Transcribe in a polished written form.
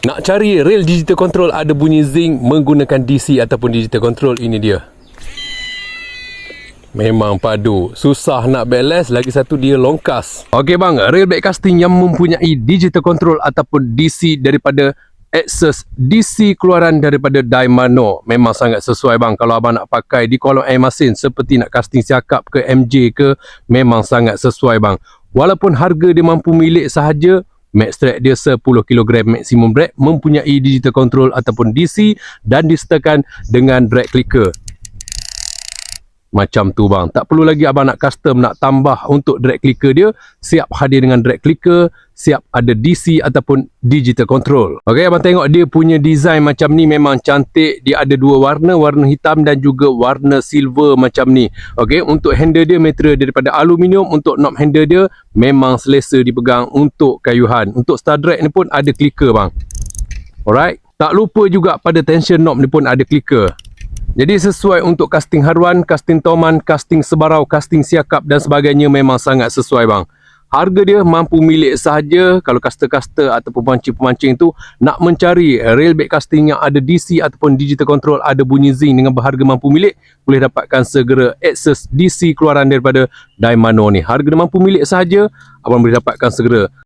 Nak cari rail digital control ada bunyi zing menggunakan DC ataupun digital control, ini dia. Memang padu. Susah nak balance, lagi satu dia longkas. Okey bang, rail backcasting yang mempunyai digital control ataupun DC daripada Axis, DC keluaran daripada Dynamo, memang sangat sesuai bang kalau abang nak pakai di kolom air masin seperti nak casting siakap ke MJ ke, memang sangat sesuai bang. Walaupun harga dia mampu milik sahaja, max drag dia 10 kg maksimum drag, mempunyai digital control ataupun DC dan disertakan dengan drag clicker. Macam tu bang. Tak perlu lagi abang nak custom, nak tambah untuk drag clicker dia. Siap hadir dengan drag clicker, siap ada DC ataupun digital control. Okey, abang tengok dia punya design macam ni memang cantik. Dia ada dua warna, warna hitam dan juga warna silver macam ni. Okey, untuk handle dia material daripada aluminium. Untuk knob handle dia memang selesa dipegang untuk kayuhan. Untuk star drag ni pun ada clicker bang. Alright. Tak lupa juga pada tension knob ni pun ada clicker. Jadi sesuai untuk casting haruan, casting toman, casting sebarau, casting siakap dan sebagainya, memang sangat sesuai bang. Harga dia mampu milik sahaja. Kalau caster-caster ataupun pemancing-pemancing tu nak mencari rail backcasting yang ada DC ataupun digital control ada bunyi zing dengan berharga mampu milik, boleh dapatkan segera Axis DC keluaran daripada Dynamo ni. Harga dia mampu milik sahaja, abang boleh dapatkan segera.